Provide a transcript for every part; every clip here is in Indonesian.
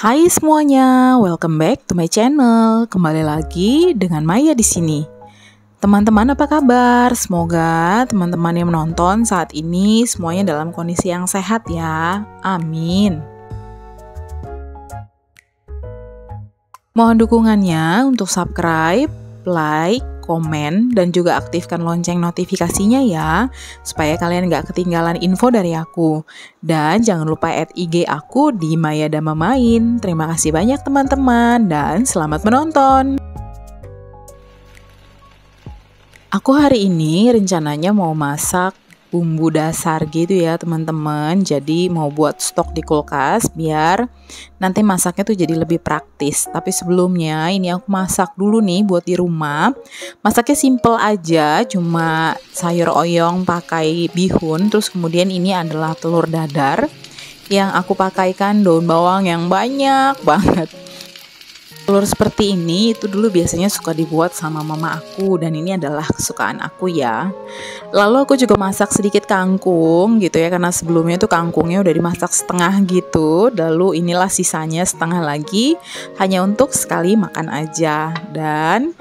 Hai semuanya, welcome back to my channel. Kembali lagi dengan Maya di sini. Teman-teman apa kabar? Semoga teman-teman yang menonton saat ini semuanya dalam kondisi yang sehat ya. Amin. Mohon dukungannya untuk subscribe, like, komen, dan juga aktifkan lonceng notifikasinya ya, supaya kalian gak ketinggalan info dari aku. Dan jangan lupa add IG aku di Maya Dama Main. Terima kasih banyak teman-teman, dan selamat menonton. Aku hari ini rencananya mau masak bumbu dasar gitu ya teman-teman. Jadi mau buat stok di kulkas biar nanti masaknya tuh jadi lebih praktis. Tapi sebelumnya ini aku masak dulu nih buat di rumah. Masaknya simple aja, cuma sayur oyong pakai bihun. Terus kemudian ini adalah telur dadar yang aku pakaikan daun bawang yang banyak banget. Telur seperti ini itu dulu biasanya suka dibuat sama mama aku, dan ini adalah kesukaan aku ya. Lalu aku juga masak sedikit kangkung gitu ya, karena sebelumnya tuh kangkungnya udah dimasak setengah gitu. Lalu inilah sisanya setengah lagi, hanya untuk sekali makan aja. Dan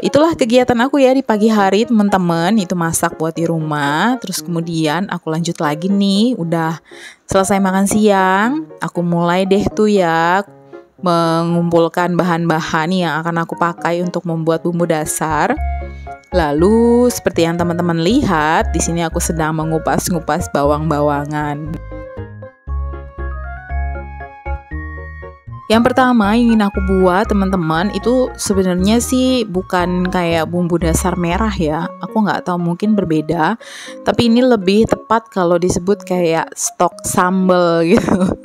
itulah kegiatan aku ya di pagi hari teman-teman, itu masak buat di rumah. Terus kemudian aku lanjut lagi nih, udah selesai makan siang, aku mulai deh tuh ya mengumpulkan bahan-bahan yang akan aku pakai untuk membuat bumbu dasar. Lalu seperti yang teman-teman lihat, di sini aku sedang mengupas-ngupas bawang-bawangan. Yang pertama yang ingin aku buat teman-teman itu sebenarnya sih bukan kayak bumbu dasar merah ya. Aku nggak tahu, mungkin berbeda. Tapi ini lebih tepat kalau disebut kayak stok sambal gitu.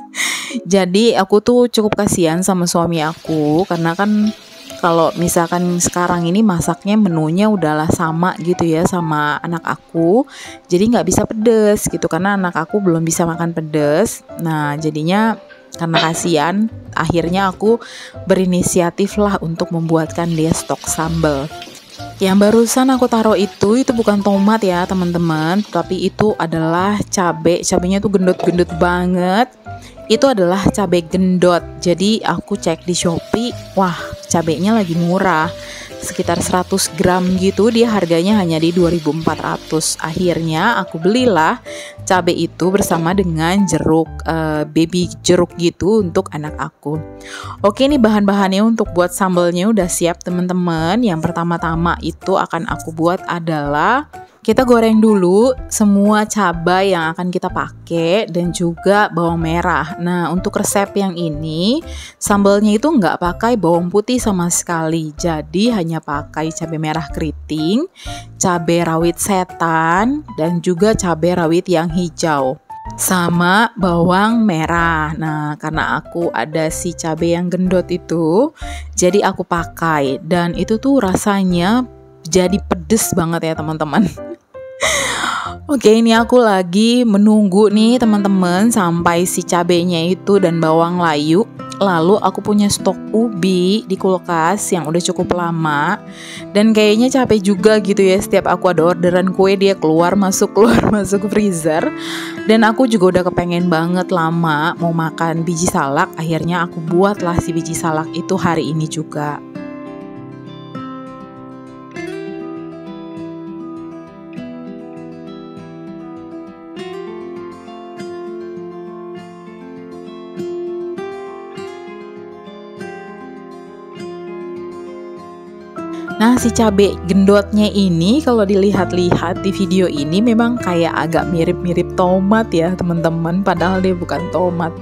Jadi aku tuh cukup kasihan sama suami aku, karena kan kalau misalkan sekarang ini masaknya menunya udahlah sama gitu ya sama anak aku. Jadi nggak bisa pedes gitu, karena anak aku belum bisa makan pedes. Nah jadinya karena kasihan, akhirnya aku berinisiatif lah untuk membuatkan dia stok sambal. Yang barusan aku taruh itu bukan tomat ya teman-teman, tapi itu adalah cabai. Cabainya tuh gendut-gendut banget. Itu adalah cabai gendot. Jadi aku cek di Shopee, wah cabainya lagi murah, sekitar 100 gram gitu, dia harganya hanya di 2.400. Akhirnya aku belilah cabai itu bersama dengan jeruk, baby jeruk gitu untuk anak aku. Oke, ini bahan-bahannya untuk buat sambalnya udah siap teman-teman. Yang pertama-tama itu akan aku buat adalah kita goreng dulu semua cabai yang akan kita pakai dan juga bawang merah. Nah, untuk resep yang ini, sambalnya itu nggak pakai bawang putih sama sekali. Jadi hanya pakai cabai merah keriting, cabai rawit setan, dan juga cabai rawit yang hijau. Sama bawang merah. Nah, karena aku ada si cabai yang gendot itu, jadi aku pakai. Dan itu tuh rasanya jadi pedes banget ya teman-teman. Oke, ini aku lagi menunggu nih teman-teman sampai si cabenya itu dan bawang layu. Lalu aku punya stok ubi di kulkas yang udah cukup lama. Dan kayaknya capek juga gitu ya, setiap aku ada orderan kue dia keluar masuk freezer. Dan aku juga udah kepengen banget lama mau makan biji salak. Akhirnya aku buatlah si biji salak itu hari ini juga. Nah, si cabai gendotnya ini kalau dilihat-lihat di video ini memang kayak agak mirip-mirip tomat ya teman-teman, padahal dia bukan tomat.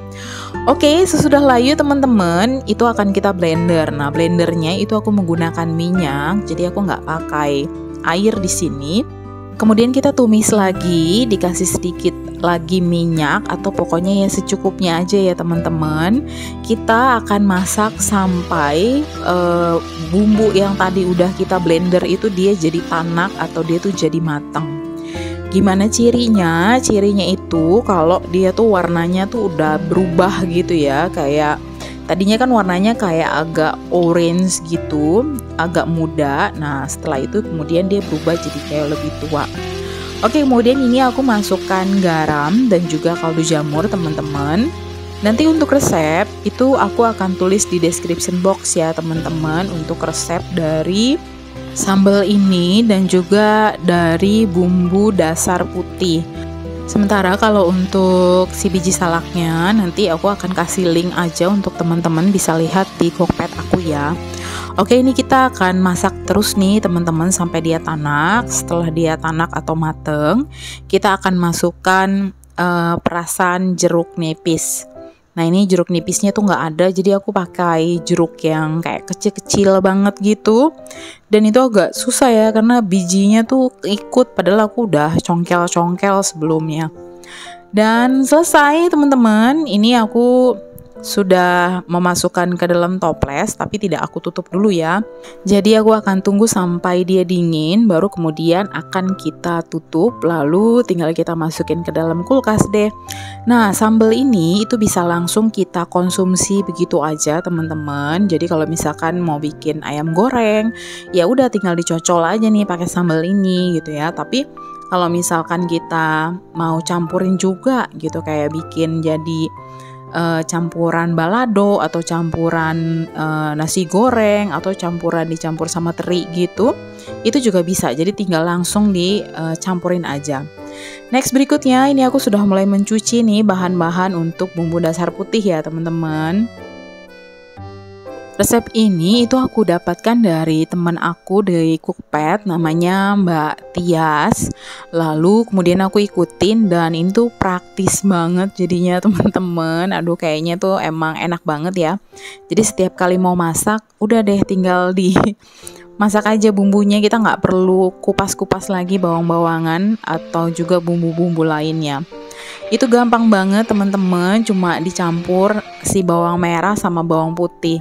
Oke, sesudah layu teman-teman, itu akan kita blender. Nah, blendernya itu aku menggunakan minyak, jadi aku nggak pakai air di sini. Kemudian kita tumis lagi, dikasih sedikit lagi minyak, atau pokoknya ya secukupnya aja ya teman-teman. Kita akan masak sampai bumbu yang tadi udah kita blender itu dia jadi tanak atau dia tuh jadi matang. Gimana cirinya? Cirinya itu kalau dia tuh warnanya tuh udah berubah gitu ya, kayak tadinya kan warnanya kayak agak orange gitu, agak muda. Nah setelah itu kemudian dia berubah jadi kayak lebih tua. Oke, kemudian ini aku masukkan garam dan juga kaldu jamur teman-teman. Nanti untuk resep itu aku akan tulis di description box ya teman-teman, untuk resep dari sambal ini dan juga dari bumbu dasar putih. Sementara kalau untuk si biji salaknya nanti aku akan kasih link aja untuk teman-teman bisa lihat di Cookpad aku ya. Oke, ini kita akan masak terus nih teman-teman sampai dia tanak. Setelah dia tanak atau mateng, kita akan masukkan perasan jeruk nipis. Nah, ini jeruk nipisnya tuh nggak ada, jadi aku pakai jeruk yang kayak kecil-kecil banget gitu. Dan itu agak susah ya, karena bijinya tuh ikut, padahal aku udah congkel-congkel sebelumnya. Dan selesai teman-teman, ini aku sudah memasukkan ke dalam toples, tapi tidak aku tutup dulu ya. Jadi aku akan tunggu sampai dia dingin, baru kemudian akan kita tutup, lalu tinggal kita masukin ke dalam kulkas deh. Nah, sambal ini itu bisa langsung kita konsumsi begitu aja teman-teman. Jadi kalau misalkan mau bikin ayam goreng, ya udah tinggal dicocol aja nih pakai sambal ini gitu ya. Tapi kalau misalkan kita mau campurin juga gitu, kayak bikin jadi campuran balado atau campuran nasi goreng atau campuran dicampur sama teri gitu, itu juga bisa. Jadi tinggal langsung dicampurin aja. Next, berikutnya ini aku sudah mulai mencuci nih bahan-bahan untuk bumbu dasar putih ya teman-teman. Resep ini itu aku dapatkan dari teman aku dari Cookpad, namanya Mbak Tias. Lalu kemudian aku ikutin dan ini tuh praktis banget jadinya teman-teman. Aduh, kayaknya tuh emang enak banget ya. Jadi setiap kali mau masak, udah deh tinggal masak aja bumbunya, kita nggak perlu kupas-kupas lagi bawang-bawangan atau juga bumbu-bumbu lainnya. Itu gampang banget teman-teman, cuma dicampur si bawang merah sama bawang putih.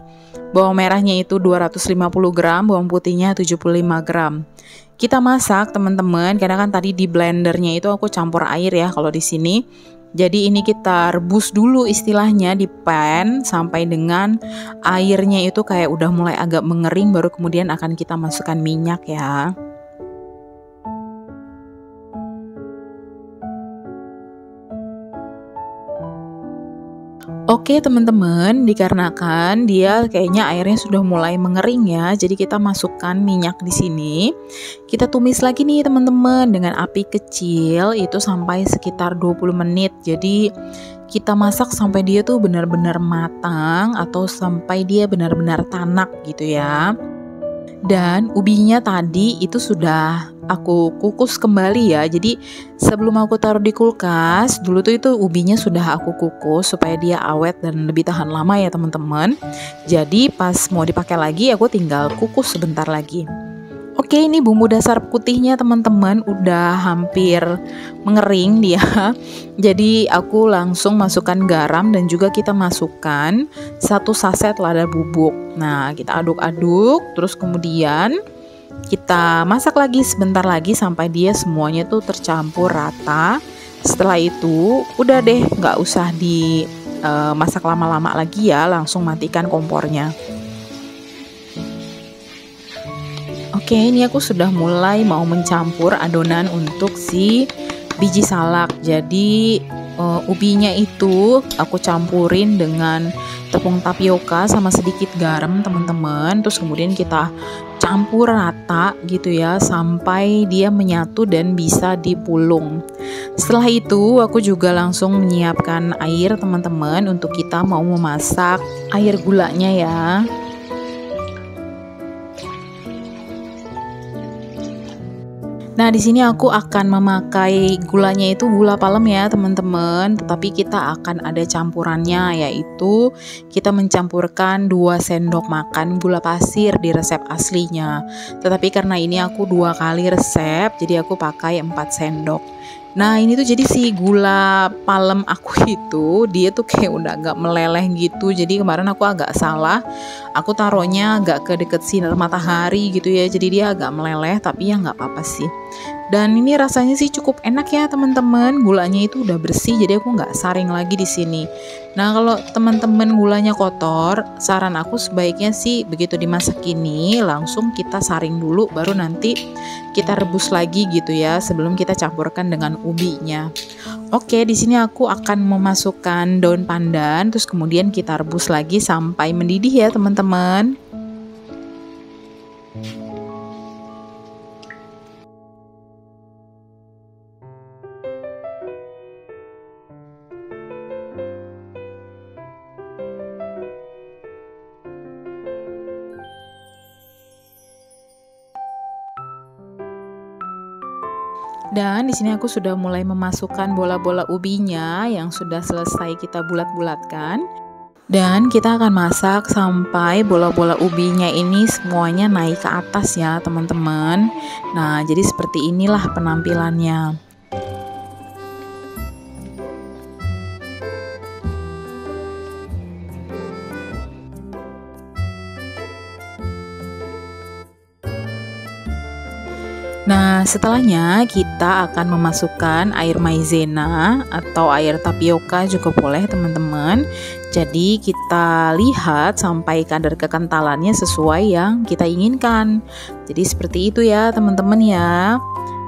Bawang merahnya itu 250 gram, bawang putihnya 75 gram. Kita masak teman-teman, karena kan tadi di blendernya itu aku campur air ya kalau di sini. Jadi ini kita rebus dulu istilahnya di pan sampai dengan airnya itu kayak udah mulai agak mengering, baru kemudian akan kita masukkan minyak ya. Oke teman-teman, dikarenakan dia kayaknya airnya sudah mulai mengering ya, jadi kita masukkan minyak di sini. Kita tumis lagi nih teman-teman dengan api kecil itu sampai sekitar 20 menit. Jadi kita masak sampai dia tuh benar-benar matang atau sampai dia benar-benar tanak gitu ya. Dan ubinya tadi itu sudah aku kukus kembali ya. Jadi sebelum aku taruh di kulkas, dulu tuh itu ubinya sudah aku kukus supaya dia awet dan lebih tahan lama ya teman-teman. Jadi pas mau dipakai lagi aku tinggal kukus sebentar lagi. Oke, ini bumbu dasar putihnya teman-teman udah hampir mengering dia. Jadi aku langsung masukkan garam dan juga kita masukkan 1 saset lada bubuk. Nah, kita aduk-aduk, terus kemudian kita masak lagi sebentar lagi sampai dia semuanya tuh tercampur rata. Setelah itu udah deh, nggak usah dimasak lama-lama lagi ya, langsung matikan kompornya. Oke, ini aku sudah mulai mau mencampur adonan untuk si biji salak. Jadi ubinya itu aku campurin dengan tepung tapioka sama sedikit garam teman-teman. Terus kemudian kita campur rata gitu ya sampai dia menyatu dan bisa dipulung. Setelah itu aku juga langsung menyiapkan air teman-teman untuk kita mau memasak air gulanya ya. Nah, di sini aku akan memakai gulanya itu gula palem ya, teman-teman. Tetapi kita akan ada campurannya, yaitu kita mencampurkan 2 sendok makan gula pasir di resep aslinya. Tetapi karena ini aku 2 kali resep, jadi aku pakai 4 sendok. Nah, ini tuh jadi si gula palem aku itu dia tuh kayak udah agak meleleh gitu. Jadi kemarin aku agak salah. Aku taruhnya agak ke deket sinar matahari gitu ya. Jadi dia agak meleleh, tapi ya nggak apa-apa sih. Dan ini rasanya sih cukup enak ya teman-teman. Gulanya itu udah bersih, jadi aku nggak saring lagi di sini. Nah, kalau teman-teman gulanya kotor, saran aku sebaiknya sih begitu dimasak ini langsung kita saring dulu, baru nanti kita rebus lagi gitu ya sebelum kita campurkan dengan ubinya. Oke, di sini aku akan memasukkan daun pandan, terus kemudian kita rebus lagi sampai mendidih ya teman-teman. Dan di sini aku sudah mulai memasukkan bola-bola ubinya yang sudah selesai kita bulat-bulatkan. Dan kita akan masak sampai bola-bola ubinya ini semuanya naik ke atas ya teman-teman. Nah, jadi seperti inilah penampilannya. Nah, setelahnya kita akan memasukkan air maizena atau air tapioka juga boleh teman-teman. Jadi kita lihat sampai kadar kekentalannya sesuai yang kita inginkan. Jadi seperti itu ya teman-teman ya.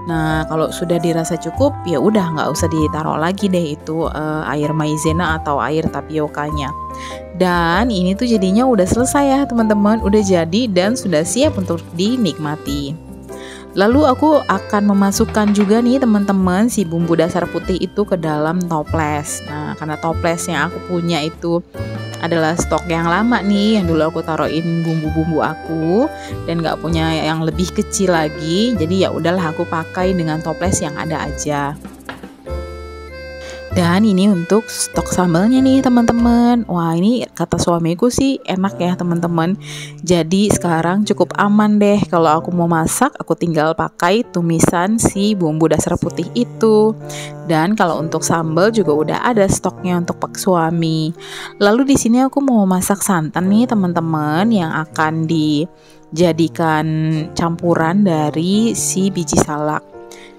Nah, kalau sudah dirasa cukup ya udah nggak usah ditaruh lagi deh itu air maizena atau air tapiokanya. Dan ini tuh jadinya udah selesai ya teman-teman, udah jadi dan sudah siap untuk dinikmati. Lalu aku akan memasukkan juga nih teman-teman si bumbu dasar putih itu ke dalam toples. Nah, karena toples yang aku punya itu adalah stok yang lama nih, yang dulu aku taruhin bumbu-bumbu aku dan nggak punya yang lebih kecil lagi. Jadi ya udahlah aku pakai dengan toples yang ada aja. Dan ini untuk stok sambalnya nih teman-teman. Wah, ini kata suamiku sih enak ya teman-teman. Jadi sekarang cukup aman deh kalau aku mau masak, aku tinggal pakai tumisan si bumbu dasar putih itu. Dan kalau untuk sambal juga udah ada stoknya untuk pak suami. Lalu di sini aku mau masak santan nih teman-teman yang akan dijadikan campuran dari si biji salak.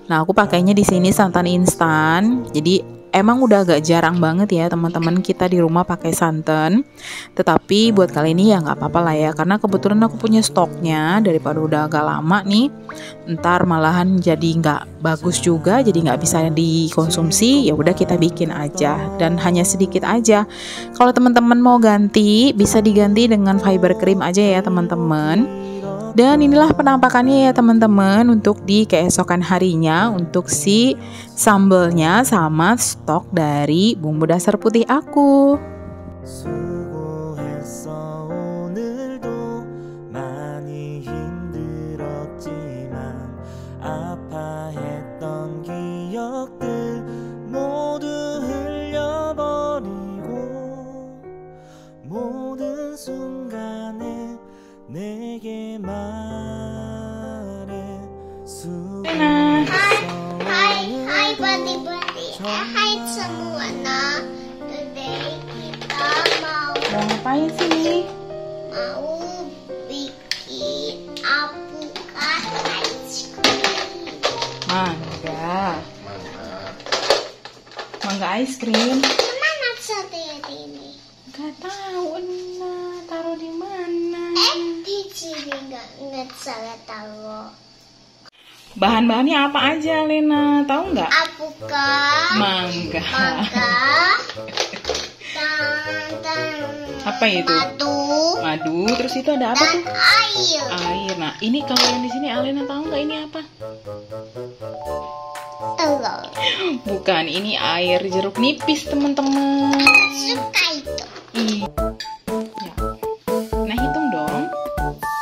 Nah, aku pakainya di sini santan instan. Jadi emang udah agak jarang banget ya teman-teman kita di rumah pakai santan. Tetapi buat kali ini ya nggak apa-apa lah ya, karena kebetulan aku punya stoknya daripada udah agak lama nih. Ntar malahan jadi nggak bagus juga, jadi nggak bisa dikonsumsi. Ya udah kita bikin aja dan hanya sedikit aja. Kalau teman-teman mau ganti, bisa diganti dengan fiber cream aja ya teman-teman. Dan inilah penampakannya ya teman-teman untuk di keesokan harinya untuk si sambalnya sama stok dari bumbu dasar putih aku. Hai buddy. Hai semua. Nah, today kita mau ngapain sih? Mau bikin alpukat ice cream. Mangga ice cream. Mana saat ini? Gak tahu Nah, taruh di mana? Di sini nggak salah taruh. Bahan-bahannya apa aja Lena? Tahu nggak? Alpukat, Mangga. dan Apa itu? Madu. Terus itu ada apa dan tuh? air. Air. Nah, ini kalau yang di sini Alena tahu nggak ini apa? Telur. Bukan, ini air jeruk nipis teman-teman. Suka itu. Iya. Ya. Nah, hitung dong.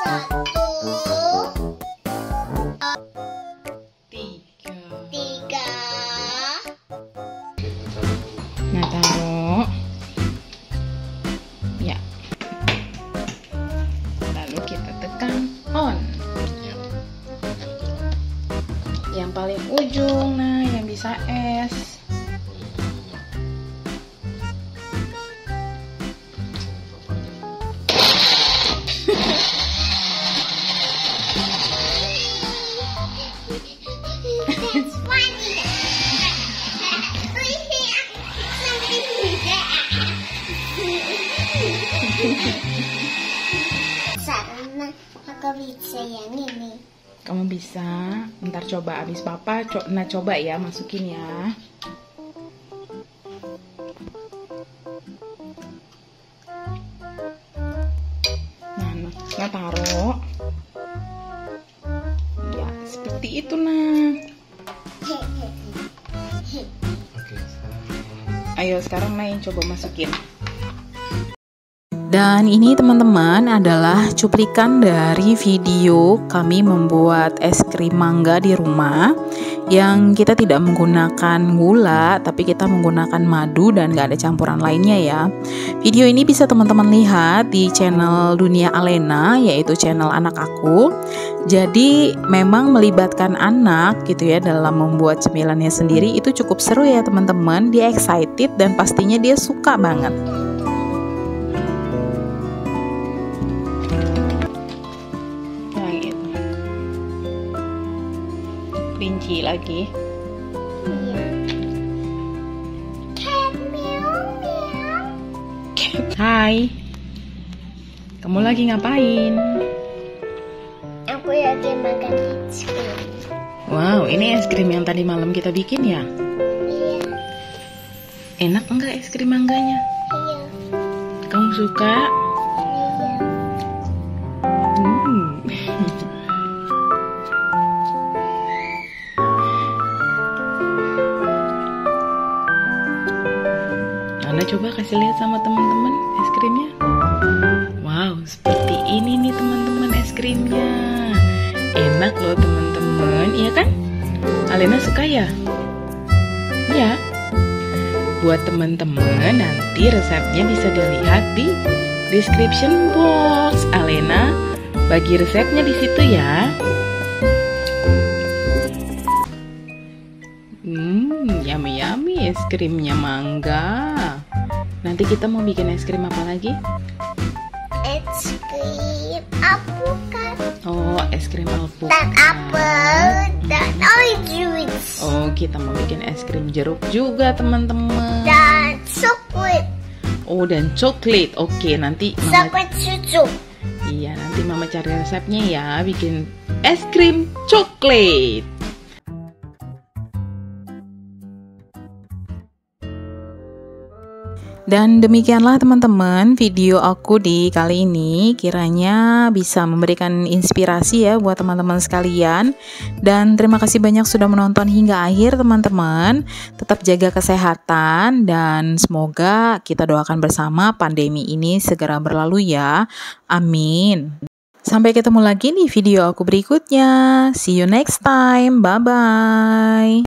1, 3. Nah, taruh. Ya. Lalu kita tekan on. Yang paling ujung, nah yang bisa es. Sana aku bisa yang ini. Kamu bisa. Ntar coba abis papa coba ya, masukin ya. Nah taruh. Ya, seperti itu nah. Ayo sekarang Nay coba masukin. Dan ini teman-teman adalah cuplikan dari video kami membuat es krim mangga di rumah, yang kita tidak menggunakan gula tapi kita menggunakan madu dan gak ada campuran lainnya ya. Video ini bisa teman-teman lihat di channel Dunia Alena, yaitu channel anak aku. Jadi memang melibatkan anak gitu ya dalam membuat cemilannya sendiri, itu cukup seru ya teman-teman. Dia excited dan pastinya dia suka banget. Kelinci lagi. Iya. Cat meow meow. Hai. Kamu lagi ngapain? Aku lagi makan es krim. Wow, ini es krim yang tadi malam kita bikin ya? Iya. Enak enggak es krim mangganya? Iya. Kamu suka? Iya. Anda coba kasih lihat sama teman-teman es krimnya. Wow, seperti ini nih teman-teman es krimnya. Enak loh teman-teman, iya kan? Alena suka ya? Iya. Buat teman-teman nanti resepnya bisa dilihat di description box. Alena bagi resepnya di situ ya. Yummy es krimnya mangga. Nanti kita mau bikin es krim apa lagi? Es krim alpukat. Oh, es krim alpukat. Dan apel dan orange juice. Oh, kita mau bikin es krim jeruk juga teman-teman. Dan coklat. Oh, dan coklat. Oke, nanti Mama. Coklat susu. Iya, nanti Mama cari resepnya ya, bikin es krim coklat. Dan demikianlah teman-teman video aku di kali ini, kiranya bisa memberikan inspirasi ya buat teman-teman sekalian. Dan terima kasih banyak sudah menonton hingga akhir teman-teman. Tetap jaga kesehatan dan semoga kita doakan bersama pandemi ini segera berlalu ya. Amin. Sampai ketemu lagi di video aku berikutnya. See you next time. Bye-bye.